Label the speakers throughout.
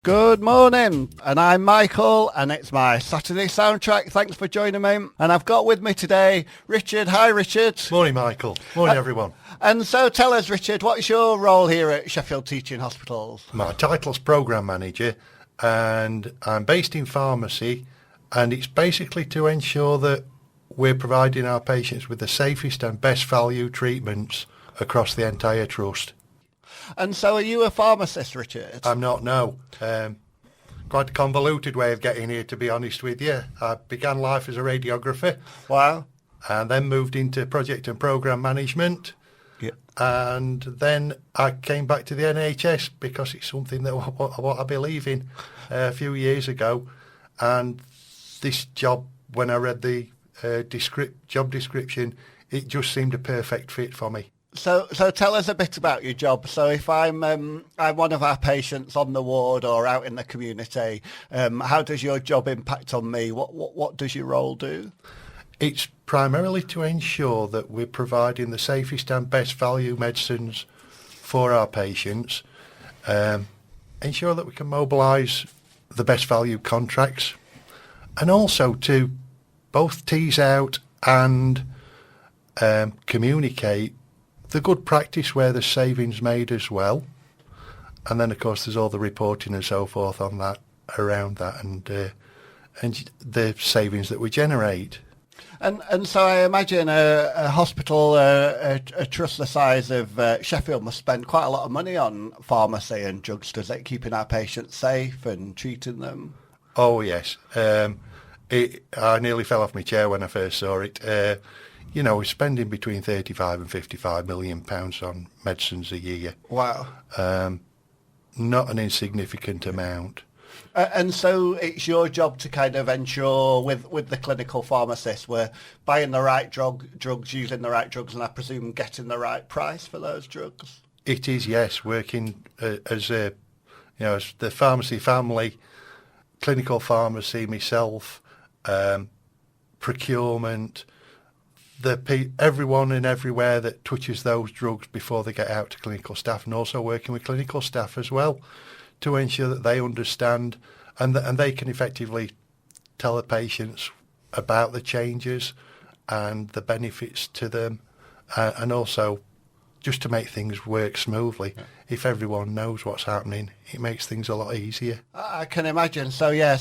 Speaker 1: Good morning, and I'm Michael, and it's my Saturday soundtrack. Thanks for joining me. And I've got with me today Richard. Hi, Richard.
Speaker 2: Morning, Michael. Morning, everyone.
Speaker 1: And so tell us, Richard, what's your role here at Sheffield Teaching Hospitals?
Speaker 2: My title's Programme Manager, and I'm based in pharmacy, and it's basically to ensure that we're providing our patients with the safest and best value treatments across the entire trust.
Speaker 1: And so are you a pharmacist, Richard?
Speaker 2: I'm not, no. Quite a convoluted way of getting here, to be honest with you. I began life as a radiographer.
Speaker 1: Wow.
Speaker 2: And then moved into project and programme management.
Speaker 1: Yep.
Speaker 2: And then I came back to the NHS because it's something that what I believe in a few years ago. And this job, when I read the job description, it just seemed a perfect fit for me.
Speaker 1: So tell us a bit about your job. So if I'm one of our patients on the ward or out in the community, how does your job impact on me? What does your role do?
Speaker 2: It's primarily to ensure that we're providing the safest and best value medicines for our patients, ensure that we can mobilise the best value contracts, and also to both tease out and communicate the good practice where there's savings made as well. And then, of course, there's all the reporting and so forth on that, around that, and the savings that we generate.
Speaker 1: And so I imagine a hospital, a trust the size of Sheffield must spend quite a lot of money on pharmacy and drugs, does it, keeping our patients safe and treating them?
Speaker 2: Oh, yes. I nearly fell off my chair when I first saw it. We're spending between 35 and 55 million pounds on medicines a year.
Speaker 1: Wow.
Speaker 2: Not an insignificant amount.
Speaker 1: And so it's your job to kind of ensure with the clinical pharmacist we're buying the right drugs, using the right drugs, and I presume getting the right price for those drugs?
Speaker 2: It is, yes. Working as the pharmacy family, clinical pharmacy, myself, procurement, everyone and everywhere that touches those drugs before they get out to clinical staff, and also working with clinical staff as well to ensure that they understand and they can effectively tell the patients about the changes and the benefits to them, and also just to make things work smoothly. Yeah. If everyone knows what's happening, it makes things a lot easier.
Speaker 1: I can imagine. So yeah,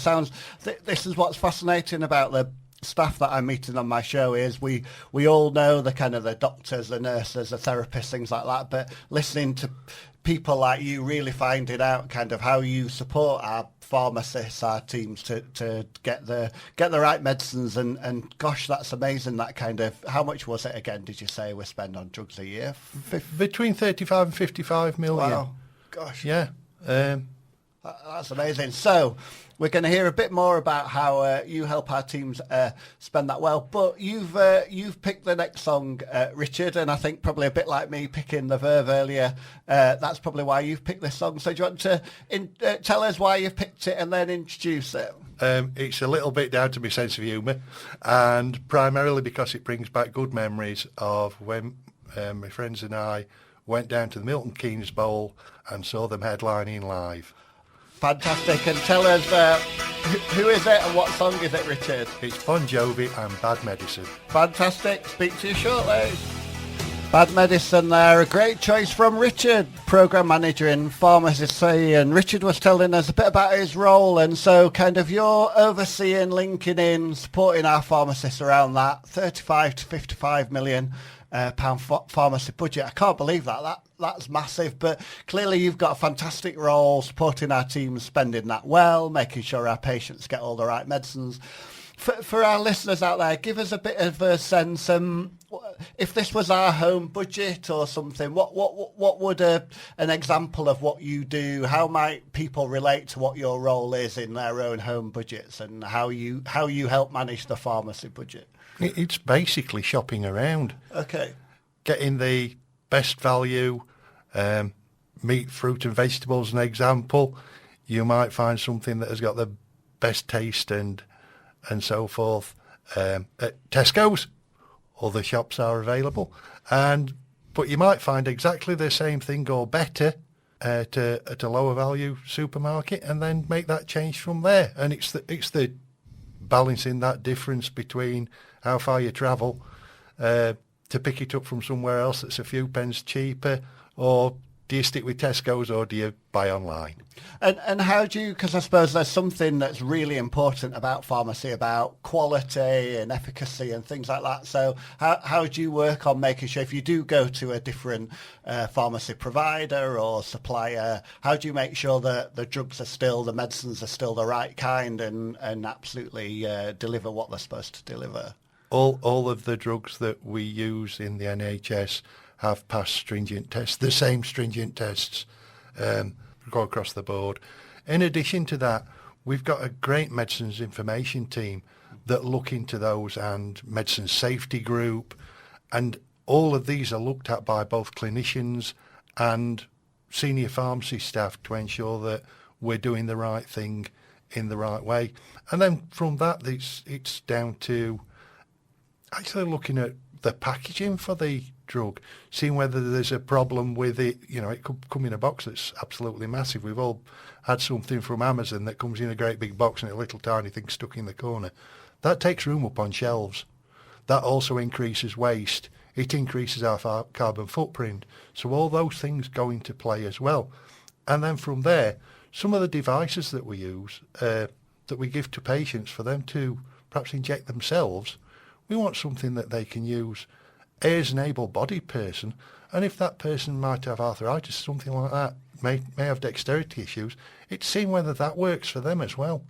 Speaker 1: this is what's fascinating about the staff that I'm meeting on my show is we all know the kind of the doctors, the nurses, the therapists, things like that, but listening to people like you really finding out kind of how you support our pharmacists, our teams to get the right medicines, and gosh, that's amazing. That kind of, how much was it again, did you say we spend on drugs a year?
Speaker 2: Between 35 and 55 million.
Speaker 1: Wow, gosh.
Speaker 2: Yeah.
Speaker 1: That's amazing. So we're going to hear a bit more about how you help our teams spend that well. But you've picked the next song, Richard, and I think probably a bit like me picking the Verve earlier, that's probably why you've picked this song. So do you want to tell us why you've picked it and then introduce it?
Speaker 2: It's a little bit down to my sense of humour, and primarily because it brings back good memories of when my friends and I went down to the Milton Keynes Bowl and saw them headlining live.
Speaker 1: Fantastic. And tell us, who is it and what song is it, Richard?
Speaker 2: It's Bon Jovi and Bad Medicine.
Speaker 1: Fantastic. Speak to you shortly. Bad Medicine there. A great choice from Richard, Programme Manager in Pharmacy. And Richard was telling us a bit about his role. And so kind of you're overseeing, linking in, supporting our pharmacists around that 35 to 55 million pound pharmacy budget. I can't believe that's massive, but clearly you've got a fantastic role supporting our teams, spending that well, making sure our patients get all the right medicines. For our listeners out there, give us a bit of a sense, if this was our home budget or something, what would an example of what you do, how might people relate to what your role is in their own home budgets, and how you help manage the pharmacy budget?
Speaker 2: It's basically shopping around.
Speaker 1: Okay.
Speaker 2: Getting the best value, meat, fruit and vegetables, an example. You might find something that has got the best taste and so forth at Tesco's. Other shops are available. But you might find exactly the same thing or better at a lower value supermarket, and then make that change from there. And it's the balancing that difference between how far you travel to pick it up from somewhere else that's a few pence cheaper, or do you stick with Tesco's, or do you buy online?
Speaker 1: And how do you, because I suppose there's something that's really important about pharmacy, about quality and efficacy and things like that. So how do you work on making sure, if you do go to a different pharmacy provider or supplier, how do you make sure that the drugs are still, the medicines are still the right kind and absolutely deliver what they're supposed to deliver?
Speaker 2: All of the drugs that we use in the NHS have passed stringent tests, the same stringent tests go across the board. In addition to that, we've got a great medicines information team that look into those, and medicine safety group, and all of these are looked at by both clinicians and senior pharmacy staff to ensure that we're doing the right thing in the right way. And then from that, it's down to actually looking at the packaging for the drug, seeing whether there's a problem with it. You know, it could come in a box that's absolutely massive. We've all had something from Amazon that comes in a great big box and a little tiny thing stuck in the corner. That takes room up on shelves. That also increases waste. It increases our carbon footprint. So all those things go into play as well. And then from there, some of the devices that we use, that we give to patients for them to perhaps inject themselves, we want something that they can use as an able-bodied person, and if that person might have arthritis, something like that, may have dexterity issues, it's seeing whether that works for them as well.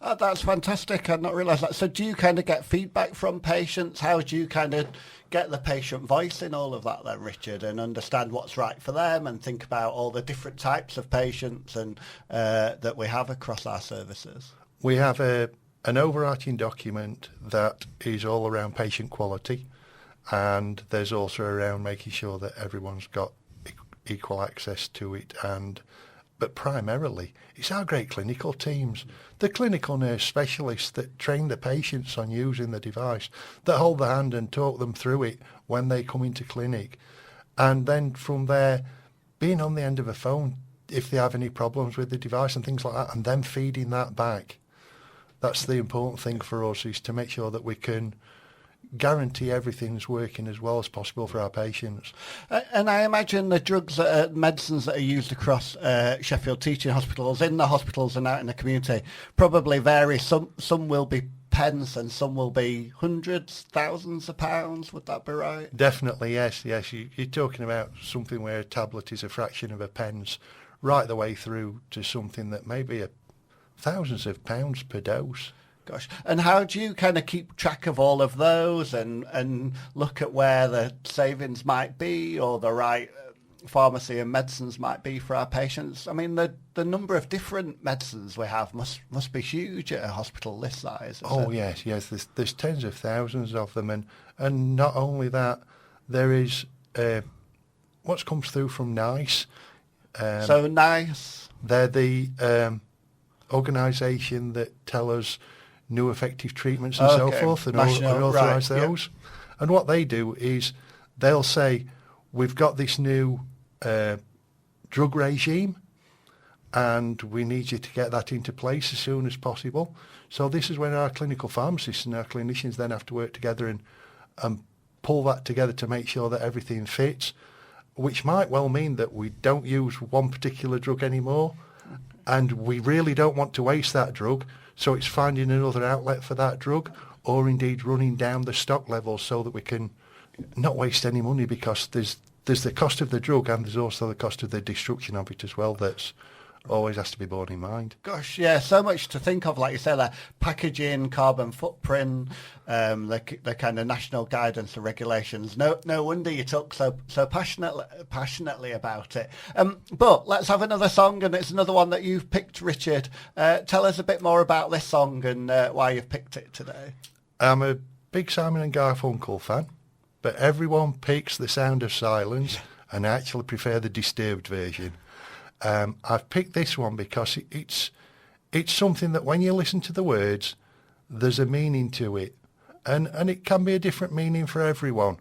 Speaker 1: Oh, that's fantastic. I'd not realised that. So do you kind of get feedback from patients? How do you kind of get the patient voice in all of that then, Richard, and understand what's right for them and think about all the different types of patients and that we have across our services?
Speaker 2: We have an overarching document that is all around patient quality, and there's also around making sure that everyone's got equal access to it. But primarily, it's our great clinical teams, the clinical nurse specialists that train the patients on using the device, that hold the hand and talk them through it when they come into clinic. And then from there, being on the end of a phone if they have any problems with the device and things like that, and then feeding that back. That's the important thing for us, is to make sure that we can guarantee everything's working as well as possible for our patients.
Speaker 1: And I imagine the drugs, medicines that are used across Sheffield Teaching Hospitals, in the hospitals and out in the community, probably vary. Some will be pence and some will be hundreds, thousands of pounds. Would that be right?
Speaker 2: Definitely, yes. You're talking about something where a tablet is a fraction of a pence, right the way through to something that may be thousands of pounds per dose.
Speaker 1: Gosh. And how do you kind of keep track of all of those and look at where the savings might be or the right pharmacy and medicines might be for our patients? I mean, the number of different medicines we have must be huge at a hospital this size.
Speaker 2: Oh, yes. There's tens of thousands of them. And not only that, there is what comes through from NICE.
Speaker 1: So NICE?
Speaker 2: They're the organisation that tell us new effective treatments and so forth, and authorise those. Yep. And what they do is they'll say, we've got this new drug regime and we need you to get that into place as soon as possible. So this is when our clinical pharmacists and our clinicians then have to work together and pull that together to make sure that everything fits, which might well mean that we don't use one particular drug anymore, and we really don't want to waste that drug. So it's finding another outlet for that drug, or indeed running down the stock levels so that we can not waste any money, because there's the cost of the drug and there's also the cost of the destruction of it as well that's always has to be borne in mind.
Speaker 1: Gosh, yeah, so much to think of, like you said, like packaging, carbon footprint, the kind of national guidance and regulations. No wonder you talk so passionately about it. But let's have another song, and it's another one that you've picked, Richard. Tell us a bit more about this song and why you've picked it today.
Speaker 2: I'm a big Simon and Garfunkel fan, but everyone picks The Sound of Silence, and I actually prefer the Disturbed version. I've picked this one because it's something that when you listen to the words, there's a meaning to it, and it can be a different meaning for everyone.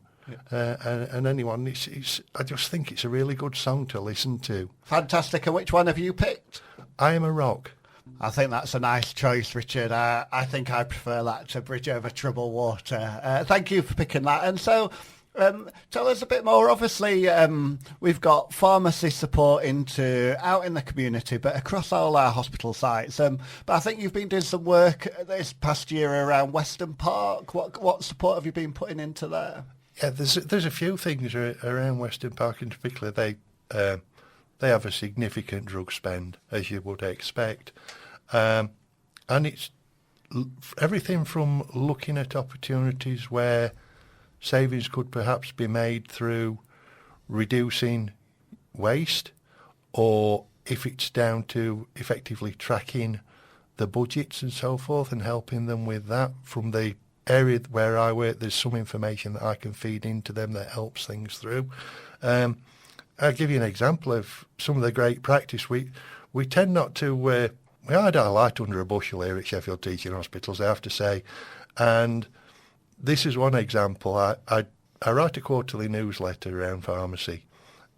Speaker 2: and anyone. I just think it's a really good song to listen to.
Speaker 1: Fantastic. And which one have you picked?
Speaker 2: I Am a Rock.
Speaker 1: I think that's a nice choice, Richard. I think I prefer that to Bridge Over Troubled Water. Thank you for picking that. And so tell us a bit more. Obviously, we've got pharmacy support out in the community, but across all our hospital sites. But I think you've been doing some work this past year around Weston Park. What support have you been putting into there?
Speaker 2: Yeah, there's a few things around Weston Park in particular. They have a significant drug spend, as you would expect. And it's everything from looking at opportunities where savings could perhaps be made through reducing waste, or if it's down to effectively tracking the budgets and so forth and helping them with that. From the area where I work, there's some information that I can feed into them that helps things through. I'll give you an example of some of the great practice. We tend not to... we hide our light under a bushel here at Sheffield Teaching Hospitals, I have to say. And this is one example. I write a quarterly newsletter around pharmacy.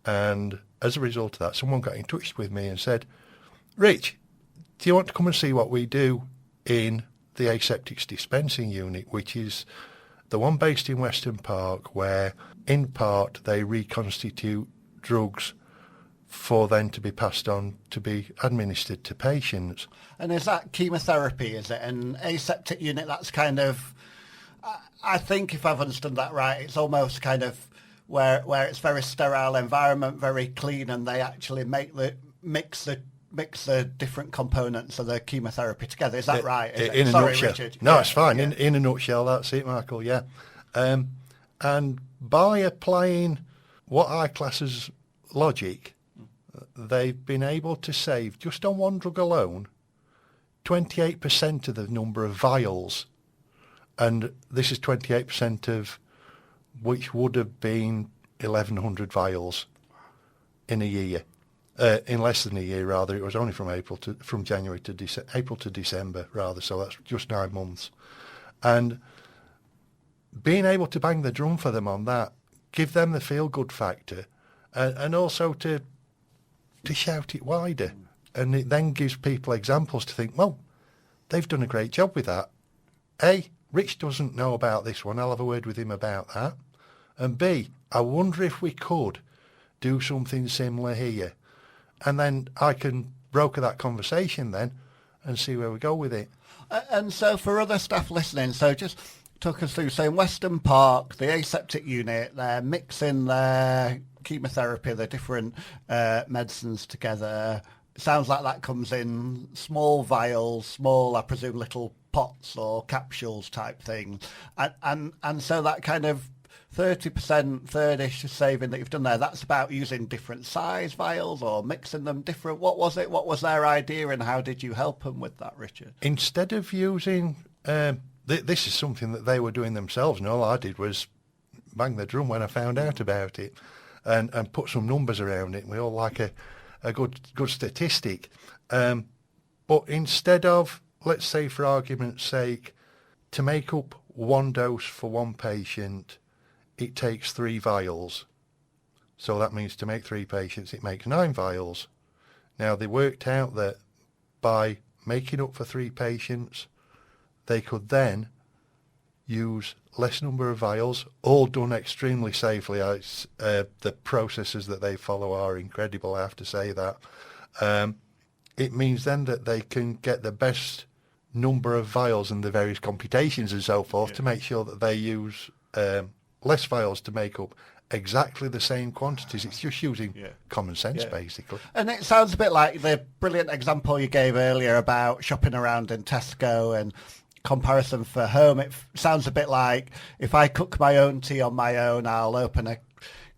Speaker 2: And as a result of that, someone got in touch with me and said, Rich, do you want to come and see what we do in the aseptics dispensing unit, which is the one based in Weston Park, where in part they reconstitute drugs for then to be passed on to be administered to patients.
Speaker 1: And is that chemotherapy, is it? An aseptic unit, that's kind of, I think if I've understood that right, it's almost kind of where it's very sterile environment, very clean, and they actually mix the different components of the chemotherapy together. Is that right?
Speaker 2: In a nutshell. Richard. No, it's fine. Yeah. In a nutshell, that's it, Michael, yeah. And by applying what I class as logic, they've been able to save, just on one drug alone, 28% of the number of vials. And this is 28% of which would have been 1,100 vials in a year. In less than a year, rather. It was only from January to April to December, rather. So that's just 9 months. And being able to bang the drum for them on that, give them the feel-good factor, and also to shout it wider. And it then gives people examples to think, well, they've done a great job with that. A, Rich doesn't know about this one. I'll have a word with him about that. And B, I wonder if we could do something similar here. And then I can broker that conversation then and see where we go with it.
Speaker 1: And so for other staff listening, so just talk us through, so in Weston Park, the aseptic unit, they're mixing their chemotherapy, the different medicines together. It sounds like that comes in small vials, small, I presume, little pots or capsules type thing. And so that kind of 30%, third-ish saving that you've done there, that's about using different size vials or mixing them different. What was it? What was their idea, and how did you help them with that, Richard?
Speaker 2: Instead of using... this is something that they were doing themselves, and all I did was bang the drum when I found out about it and put some numbers around it. We all like a good statistic. But instead of, let's say for argument's sake, to make up one dose for one patient, it takes 3 vials. So that means to make 3 patients, it makes 9 vials. Now, they worked out that by making up for 3 patients, they could then use less number of vials, all done extremely safely. The processes that they follow are incredible, I have to say that. It means then that they can get the best number of vials and the various computations and so forth to make sure that they use less vials to make up exactly the same quantities. It's just using common sense, basically. And
Speaker 1: it sounds a bit like the brilliant example you gave earlier about shopping around in Tesco and comparison for home. It sounds a bit like if I cook my own tea on my own, I'll open a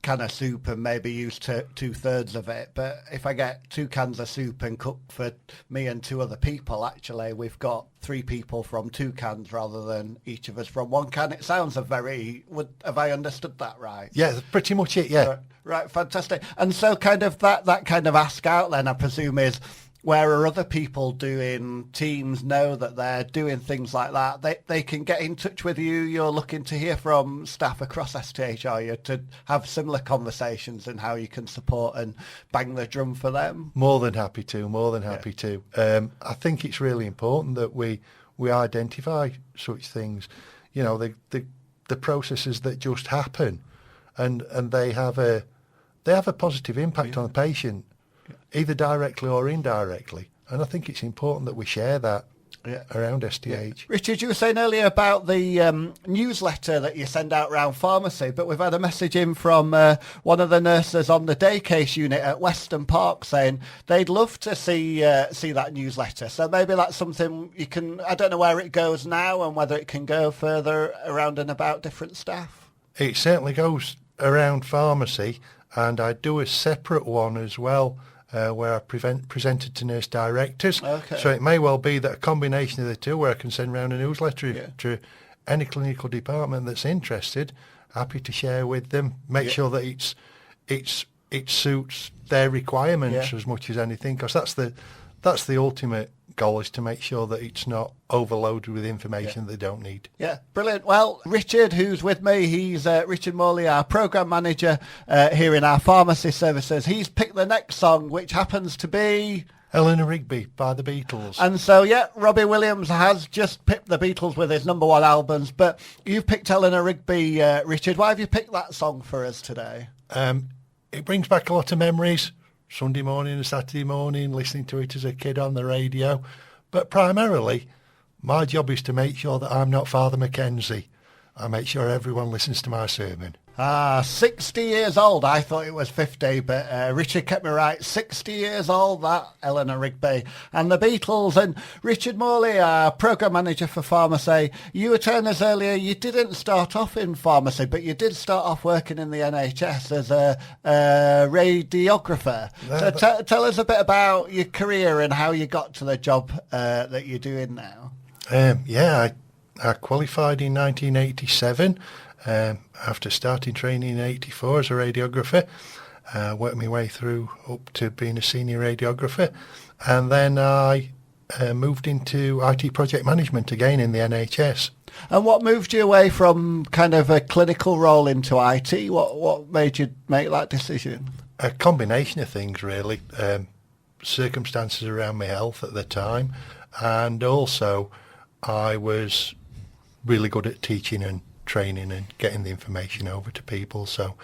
Speaker 1: can of soup and maybe use 2/3 of it. But if I get 2 cans of soup and cook for me and 2 other people, actually we've got 3 people from 2 cans rather than each of us from 1 can. It sounds have I understood that right?
Speaker 2: Yeah, that's pretty much it, yeah.
Speaker 1: Right, fantastic. And so kind of that kind of ask out then, I presume, is where are other people doing teams know that they're doing things like that, they can get in touch with you. You're looking to hear from staff across STH, are you, to have similar conversations and how you can support and bang the drum for them?
Speaker 2: More than happy to. I think it's really important that we identify such things, the processes that just happen, and they have a positive impact on the patient, either directly or indirectly. And I think it's important that we share that around STH.
Speaker 1: Yeah. Richard, you were saying earlier about the newsletter that you send out around pharmacy, but we've had a message in from one of the nurses on the day case unit at Weston Park saying they'd love to see that newsletter. So maybe that's something you can, I don't know where it goes now and whether it can go further around and about different staff.
Speaker 2: It certainly goes around pharmacy, and I do a separate one as well, where I presented to nurse directors.
Speaker 1: Okay.
Speaker 2: So it may well be that a combination of the two, where I can send round a newsletter to any clinical department that's interested. Happy to share with them, make sure that it suits their requirements as much as anything, because that's the ultimate goal, is to make sure that it's not overloaded with information they don't need.
Speaker 1: Yeah, brilliant. Well, Richard, who's with me, he's Richard Morley, our programme manager here in our pharmacy services. He's picked the next song, which happens to be
Speaker 2: Eleanor Rigby by the Beatles.
Speaker 1: And so, Robbie Williams has just picked the Beatles with his number one albums, but you've picked Eleanor Rigby, Richard. Why have you picked that song for us today?
Speaker 2: It brings back a lot of memories. Sunday morning and Saturday morning, listening to it as a kid on the radio. But primarily, my job is to make sure that I'm not Father Mackenzie. I make sure everyone listens to my sermon.
Speaker 1: 60 years old. I thought it was 50, but Richard kept me right. 60 years old, that Eleanor Rigby. And the Beatles. And Richard Morley, our programme manager for pharmacy, you were telling us earlier you didn't start off in pharmacy, but you did start off working in the NHS as a radiographer. So tell us a bit about your career and how you got to the job that you're doing now.
Speaker 2: I qualified in 1987. After starting training in 84 as a radiographer, worked my way through up to being a senior radiographer, and then I moved into IT project management again in the NHS.
Speaker 1: And what moved you away from kind of a clinical role into IT? What made you make that decision?
Speaker 2: A combination of things, really. Circumstances around my health at the time, and also I was really good at teaching and training and getting the information over to people. So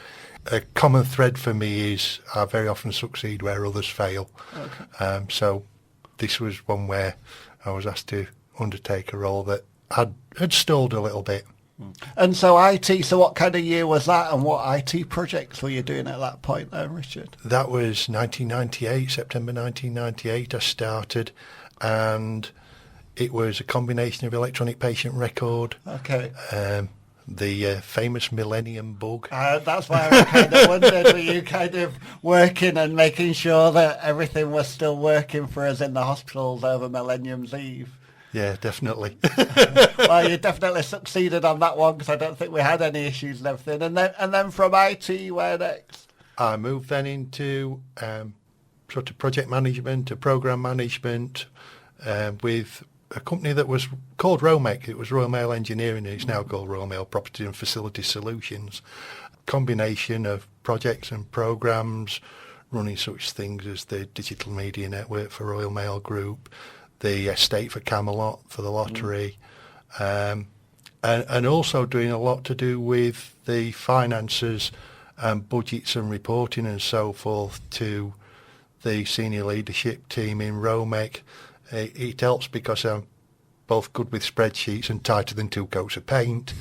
Speaker 2: a common thread for me is I very often succeed where others fail. Okay. So this was one where I was asked to undertake a role that had stalled a little bit.
Speaker 1: And so IT, so what kind of year was that, and what IT projects were you doing at that point then, Richard?
Speaker 2: That was 1998, September 1998 I started, and it was a combination of electronic patient record, the famous Millennium Bug.
Speaker 1: That's why I kind of wondered, were you kind of working and making sure that everything was still working for us in the hospitals over Millennium's Eve?
Speaker 2: Yeah, definitely.
Speaker 1: Well, you definitely succeeded on that one, because I don't think we had any issues and everything. And then from IT, where next?
Speaker 2: I moved then into sort of project management to program management with a company that was called Romec. It was Royal Mail Engineering, and it's now called Royal Mail Property and Facility Solutions. Combination of projects and programs, running such things as the digital media network for Royal Mail Group, the estate for Camelot for the lottery, and also doing a lot to do with the finances and budgets and reporting and so forth to the senior leadership team in Romec. It helps because I'm both good with spreadsheets and tighter than two coats of paint.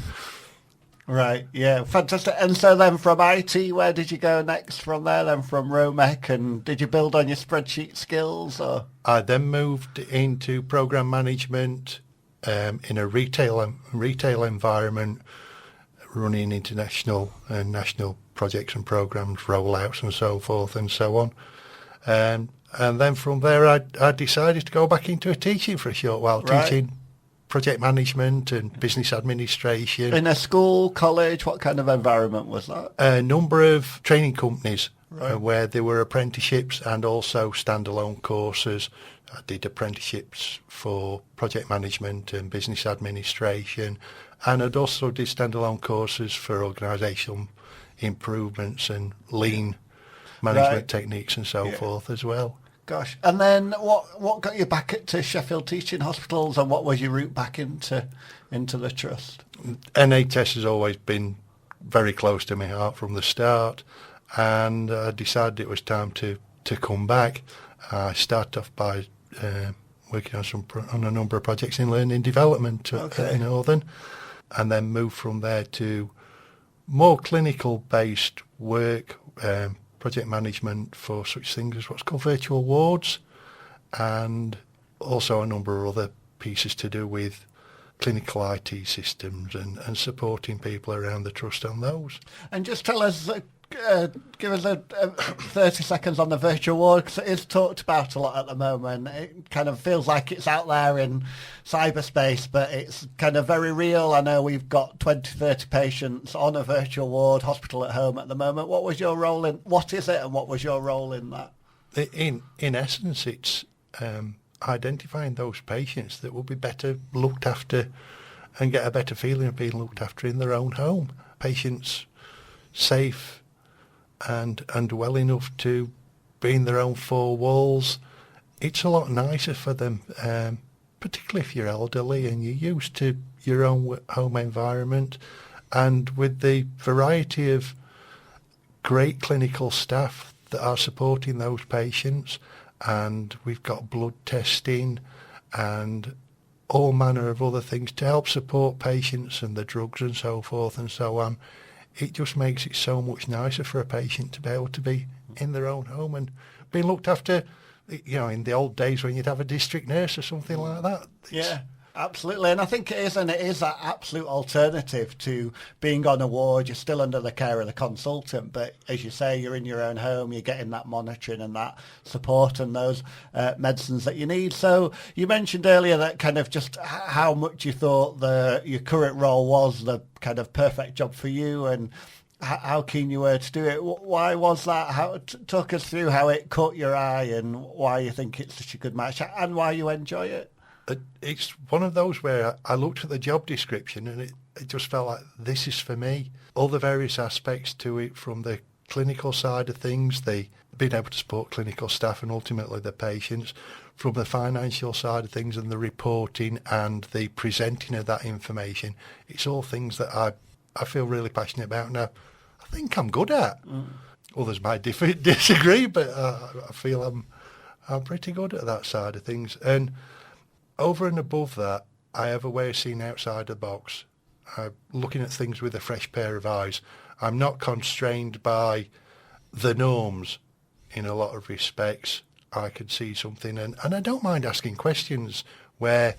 Speaker 1: Right, yeah, fantastic. And so then from IT, where did you go next from there, then from Romec, and did you build on your spreadsheet skills? Or
Speaker 2: I then moved into program management in a retail environment, running international and national projects and programs, rollouts and so forth and so on. And then from there, I decided to go back into teaching for a short while, teaching project management and business administration.
Speaker 1: In a school, college, what kind of environment was that?
Speaker 2: A number of training companies
Speaker 1: Right.
Speaker 2: where there were apprenticeships and also standalone courses. I did apprenticeships for project management and business administration, and I'd also did standalone courses for organisational improvements and lean management techniques and so forth as well.
Speaker 1: Gosh. And then what got you back to Sheffield Teaching Hospitals, and what was your route back into the trust?
Speaker 2: NHS has always been very close to my heart from the start, and I decided it was time to come back. I started off by working on a number of projects in learning development in Northern, and then moved from there to more clinical-based work, project management for such things as what's called virtual wards, and also a number of other pieces to do with clinical IT systems and supporting people around the trust on those.
Speaker 1: And just tell us, give us 30 seconds on the virtual ward, because it is talked about a lot at the moment. It kind of feels like it's out there in cyberspace, but it's kind of very real. I know we've got 20, 30 patients on a virtual ward, hospital at home at the moment. What is it, and what was your role in that?
Speaker 2: In essence, it's identifying those patients that will be better looked after and get a better feeling of being looked after in their own home. Patients safe and well enough to be in their own four walls. It's a lot nicer for them, particularly if you're elderly and you're used to your own home environment. And with the variety of great clinical staff that are supporting those patients, and we've got blood testing and all manner of other things to help support patients and the drugs and so forth and so on. It just makes it so much nicer for a patient to be able to be in their own home and being looked after, in the old days when you'd have a district nurse or something like that.
Speaker 1: Yeah, absolutely. And I think it is that absolute alternative to being on a ward. You're still under the care of the consultant, but as you say, you're in your own home, you're getting that monitoring and that support and those medicines that you need. So you mentioned earlier that kind of just how much you thought your current role was the kind of perfect job for you, and how keen you were to do it. Why was that? Talk us through how it caught your eye and why you think it's such a good match and why you enjoy it.
Speaker 2: It's one of those where I looked at the job description and it just felt like this is for me. All the various aspects to it, from the clinical side of things, the being able to support clinical staff and ultimately the patients, from the financial side of things and the reporting and the presenting of that information. It's all things that I feel really passionate about now. I think I'm good at. Others might disagree, but I feel I'm pretty good at that side of things. And over and above that, I have a way of seeing outside the box, looking at things with a fresh pair of eyes. I'm not constrained by the norms in a lot of respects. I could see something, and I don't mind asking questions where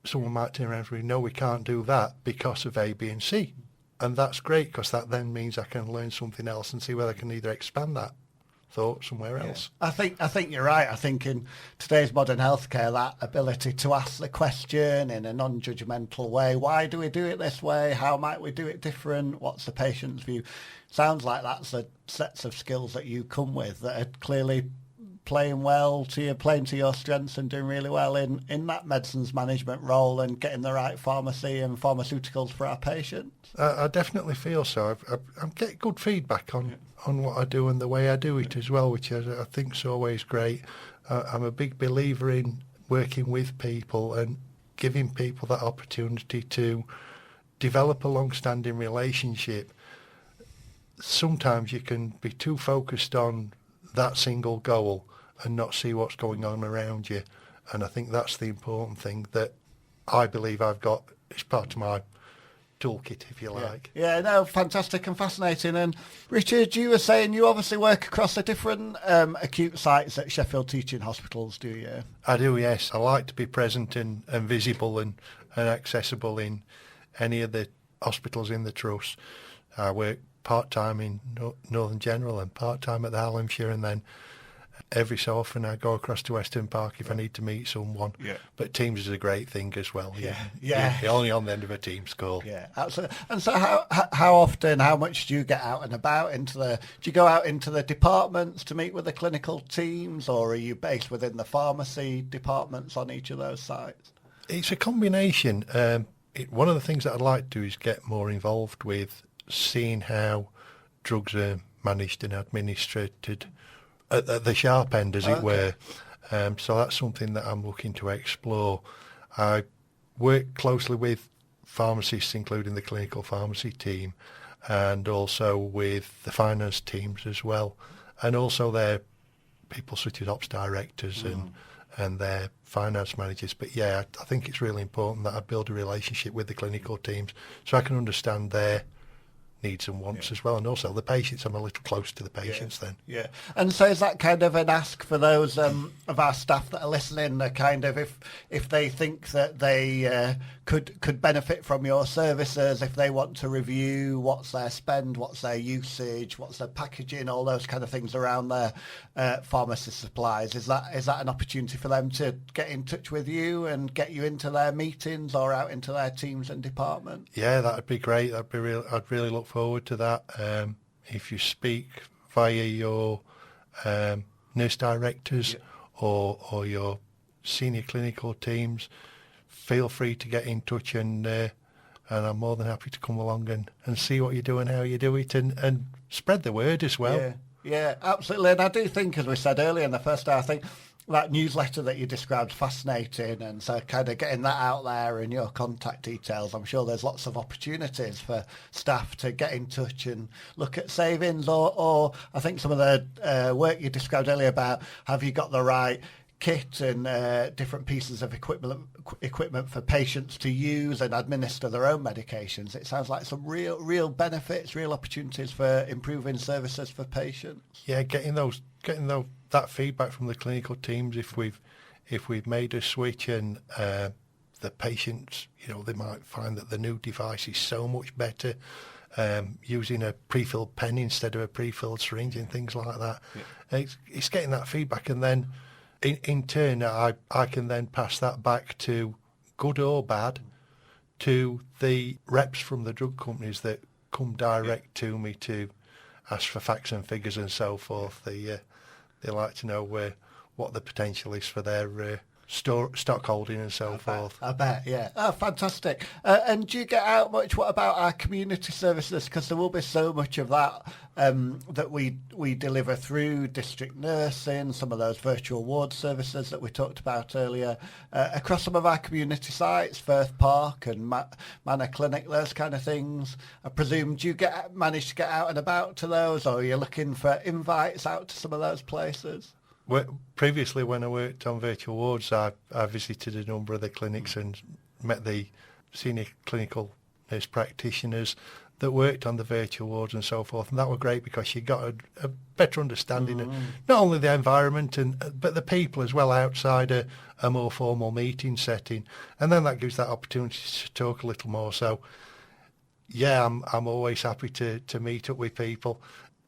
Speaker 2: someone might turn around and say, no, we can't do that because of A, B and C. And that's great, because that then means I can learn something else and see whether I can either expand that thought somewhere else.
Speaker 1: I think you're right. I think in today's modern healthcare, that ability to ask the question in a non-judgmental way, why do we do it this way? How might we do it different? What's the patient's view? Sounds like that's the sets of skills that you come with that are clearly playing to your strengths and doing really well in that medicines management role and getting the right pharmacy and pharmaceuticals for our patients.
Speaker 2: I definitely feel so. I get good feedback on what I do and the way I do it as well, which I think is always great. I'm a big believer in working with people and giving people that opportunity to develop a long-standing relationship. Sometimes you can be too focused on that single goal and not see what's going on around you. And I think that's the important thing that I believe I've got as part of my toolkit, if you like.
Speaker 1: Yeah, no, fantastic and fascinating. And Richard, you were saying you obviously work across the different acute sites at Sheffield Teaching Hospitals, do you?
Speaker 2: I do, yes. I like to be present and visible and accessible in any of the hospitals in the trust. I work part-time in Northern General and part-time at the Hallamshire, and then every so often I go across to Western Park if I need to meet someone.
Speaker 1: Yeah.
Speaker 2: But Teams is a great thing as well.
Speaker 1: Yeah.
Speaker 2: You're only on the end of a Teams call.
Speaker 1: Yeah, absolutely. And so how often, how much do you get out and about do you go out into the departments to meet with the clinical teams, or are you based within the pharmacy departments on each of those sites?
Speaker 2: It's a combination. One of the things that I'd like to do is get more involved with seeing how drugs are managed and administered at the sharp end, as it were. So that's something that I'm looking to explore. I work closely with pharmacists, including the clinical pharmacy team, and also with the finance teams as well. And also their people such as ops directors and their finance managers. But yeah, I think it's really important that I build a relationship with the clinical teams so I can understand their needs and wants as well, and also the patients. I'm a little close to the patients then.
Speaker 1: Yeah, and so is that kind of an ask for those of our staff that are listening, kind of if they think that they could benefit from your services, if they want to review what's their spend, what's their usage, what's their packaging, all those kind of things around their pharmacy supplies, is that an opportunity for them to get in touch with you and get you into their meetings or out into their teams and departments?
Speaker 2: Yeah, that'd be great. That'd be real. I'd really look forward to that. If you speak via your nurse directors or your senior clinical teams, feel free to get in touch, and I'm more than happy to come along and see what you do and how you do it, and spread the word as well.
Speaker 1: Yeah, absolutely. And I do think, as we said earlier in the first hour, I think that newsletter that you described is fascinating, and so kind of getting that out there and your contact details, I'm sure there's lots of opportunities for staff to get in touch and look at savings, or I think some of the work you described earlier about have you got the right kit and different pieces of equipment for patients to use and administer their own medications. It sounds like some real benefits, real opportunities for improving services for patients.
Speaker 2: Yeah, getting that feedback from the clinical teams if we've made a switch, and the patients, they might find that the new device is so much better, using a pre-filled pen instead of a pre-filled syringe and things like that. Yeah. It's getting that feedback, and then in turn I can then pass that back to, good or bad, to the reps from the drug companies that come direct to me to ask for facts and figures and so forth. They like to know what the potential is for their stock holding and so forth.
Speaker 1: I bet, yeah. Oh, fantastic. And do you get out much? What about our community services? Because there will be so much of that that we deliver through district nursing, some of those virtual ward services that we talked about earlier, across some of our community sites, Firth Park and Manor Clinic, those kind of things. I presume, do you manage to get out and about to those, or are you looking for invites out to some of those places?
Speaker 2: Previously, when I worked on virtual wards, I visited a number of the clinics and met the senior clinical nurse practitioners that worked on the virtual wards and so forth, and that were great because you got a better understanding of not only the environment but the people as well outside a more formal meeting setting, and then that gives that opportunity to talk a little more. So, yeah, I'm always happy to meet up with people.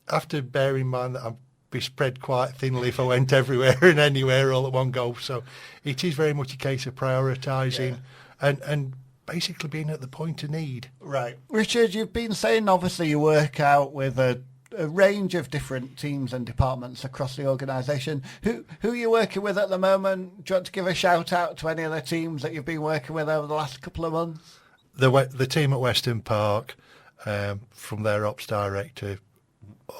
Speaker 2: I have to bear in mind that I'm be spread quite thinly if I went everywhere and anywhere all at one go. So it is very much a case of prioritising and basically being at the point of need.
Speaker 1: Right. Richard, you've been saying obviously you work out with a range of different teams and departments across the organisation. Who are you working with at the moment? Do you want to give a shout out to any of the teams that you've been working with over the last couple of months?
Speaker 2: The team at Western Park, from their ops director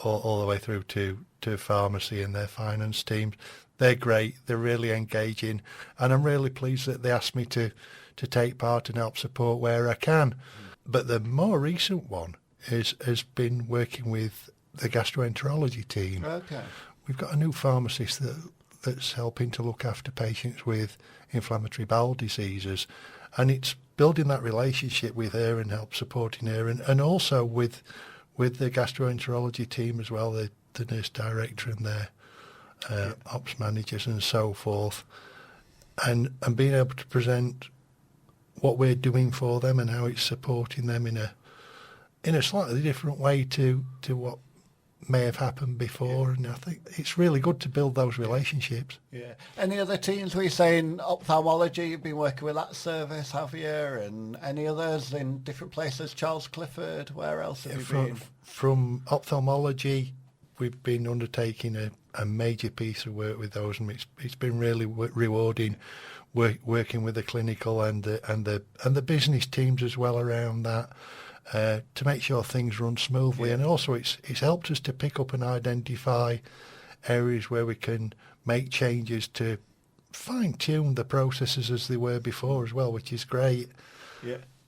Speaker 2: all the way through to pharmacy and their finance teams, they're great. They're really engaging, and I'm really pleased that they asked me to take part and help support where I can. But the more recent one has been working with the gastroenterology team.
Speaker 1: Okay.
Speaker 2: We've got a new pharmacist that's helping to look after patients with inflammatory bowel diseases, and it's building that relationship with her and help supporting her, and also with the gastroenterology team as well, the nurse director and their ops managers and so forth, and being able to present what we're doing for them and how it's supporting them in a slightly different way to what may have happened before, and I think it's really good to build those relationships.
Speaker 1: Yeah. Any other teams? Were you saying ophthalmology? You've been working with that service, have you? And any others in different places? Charles Clifford. Where else have you been?
Speaker 2: From ophthalmology, we've been undertaking a major piece of work with those, and it's been really rewarding. Working with the clinical and the business teams as well around that. To make sure things run smoothly, and also it's helped us to pick up and identify areas where we can make changes to fine-tune the processes as they were before as well, which is great.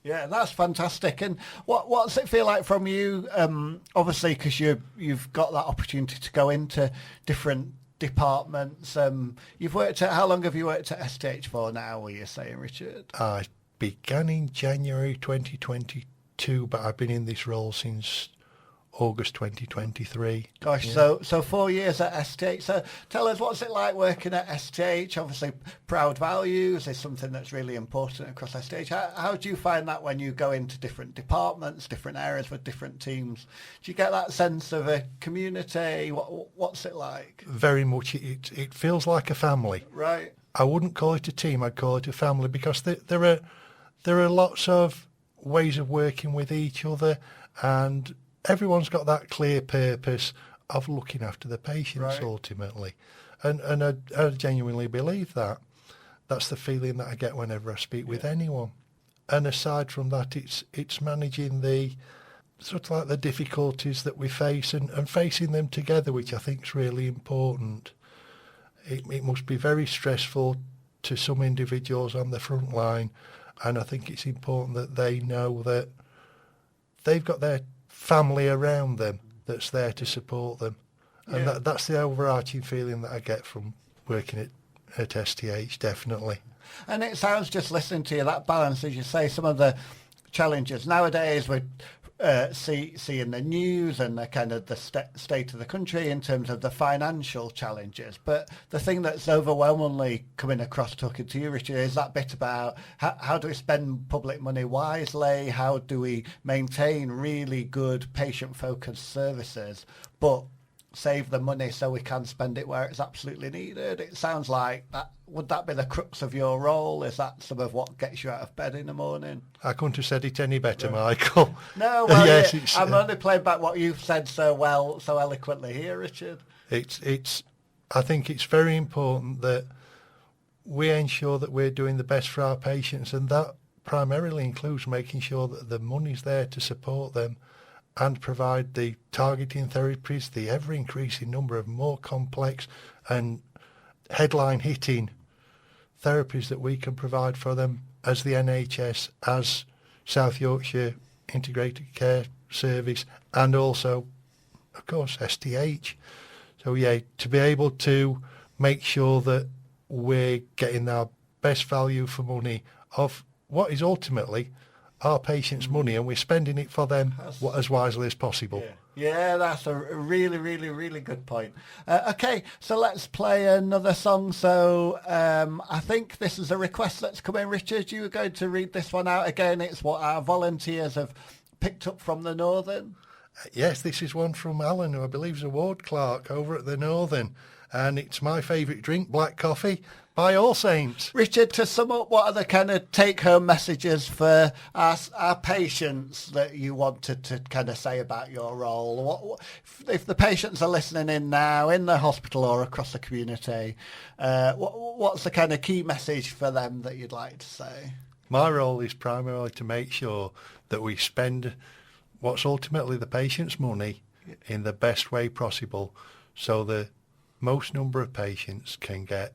Speaker 1: Yeah, that's fantastic. And what's it feel like from you? Obviously, because you've got that opportunity to go into different departments. You've worked at, how long have you worked at STH for now, were you saying, Richard?
Speaker 2: I began in January 2022, but I've been in this role since August 2023.
Speaker 1: Gosh, yeah. So 4 years at STH. So tell us, what's it like working at STH? Obviously, proud values is something that's really important across STH. How do you find that when you go into different departments, different areas with different teams? Do you get that sense of a community? What's it like?
Speaker 2: Very much. It feels like a family.
Speaker 1: Right.
Speaker 2: I wouldn't call it a team. I'd call it a family, because there are lots of ways of working with each other, and everyone's got that clear purpose of looking after the patients, ultimately, and I genuinely believe that. That's the feeling that I get whenever I speak with anyone. And aside from that, it's managing the sort of like the difficulties that we face and facing them together, which I think is really important. It must be very stressful to some individuals on the front line, and I think it's important that they know that they've got their family around them that's there to support them. And that's the overarching feeling that I get from working at STH, definitely.
Speaker 1: And it sounds, just listening to you, that balance, as you say, some of the challenges nowadays we're seeing the news and the kind of the state of the country in terms of the financial challenges. But the thing that's overwhelmingly coming across talking to you, Richard, is that bit about how do we spend public money wisely? How do we maintain really good patient-focused services, but save the money so we can spend it where it's absolutely needed? It sounds like that. Would that be the crux of your role? Is that some of what gets you out of bed in the morning?
Speaker 2: I couldn't have said it any better, Michael.
Speaker 1: No, well, yes, I'm only playing back what you've said so well, so eloquently here, Richard.
Speaker 2: I think it's very important that we ensure that we're doing the best for our patients, and that primarily includes making sure that the money's there to support them and provide the targeting therapies, the ever-increasing number of more complex and headline-hitting therapies that we can provide for them as the NHS, as South Yorkshire Integrated Care Service, and also, of course, STH. So, to be able to make sure that we're getting our best value for money of what is ultimately our patients' money, and we're spending it for them as wisely as possible.
Speaker 1: Yeah, that's a really, really, really good point. Okay, so let's play another song. So I think this is a request that's come in. Richard, you were going to read this one out again. It's what our volunteers have picked up from the Northern.
Speaker 2: Yes, this is one from Alan, who I believe is a ward clerk over at the Northern. And it's my favourite drink, black coffee, by All Saints.
Speaker 1: Richard, to sum up, what are the kind of take-home messages for our patients that you wanted to kind of say about your role? If the patients are listening in now, in the hospital or across the community, what's the kind of key message for them that you'd like to say?
Speaker 2: My role is primarily to make sure that we spend what's ultimately the patient's money in the best way possible, so the most number of patients can get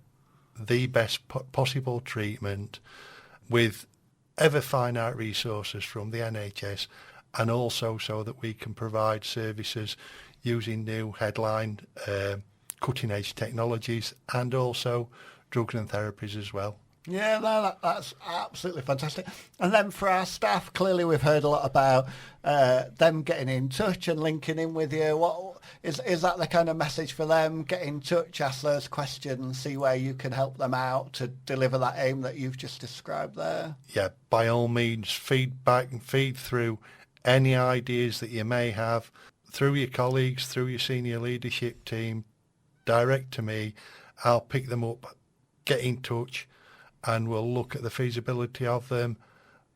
Speaker 2: the best possible treatment with ever finite resources from the NHS, and also so that we can provide services using new headline cutting edge technologies and also drugs and therapies as well.
Speaker 1: Yeah, no, that's absolutely fantastic. And then for our staff, clearly we've heard a lot about them getting in touch and linking in with you. What is that the kind of message for them? Get in touch, ask those questions, see where you can help them out to deliver that aim that you've just described there?
Speaker 2: Yeah, by all means, feedback and feed through any ideas that you may have. through your colleagues, through your senior leadership team, direct to me. I'll pick them up, get in touch, and we'll look at the feasibility of them,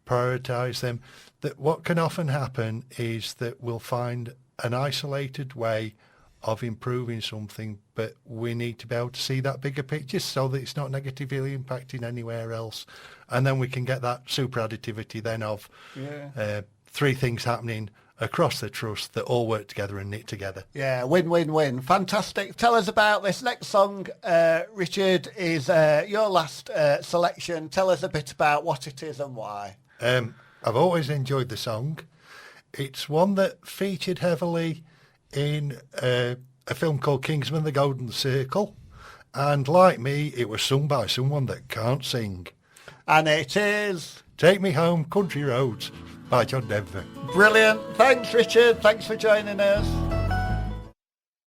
Speaker 2: prioritise them. That what can often happen is that we'll find an isolated way of improving something, but we need to be able to see that bigger picture so that it's not negatively impacting anywhere else. And then we can get that super additivity then of three things happening across the trust that all work together and knit together.
Speaker 1: Yeah, win, win, win. Fantastic. Tell us about this next song, Richard, is your last selection. Tell us a bit about what it is and why.
Speaker 2: I've always enjoyed the song. It's one that featured heavily in a film called Kingsman: The Golden Circle. And like me, it was sung by someone that can't sing.
Speaker 1: And it is...
Speaker 2: Take Me Home, Country Roads by John Denver.
Speaker 1: Brilliant. Thanks, Richard. Thanks for joining us.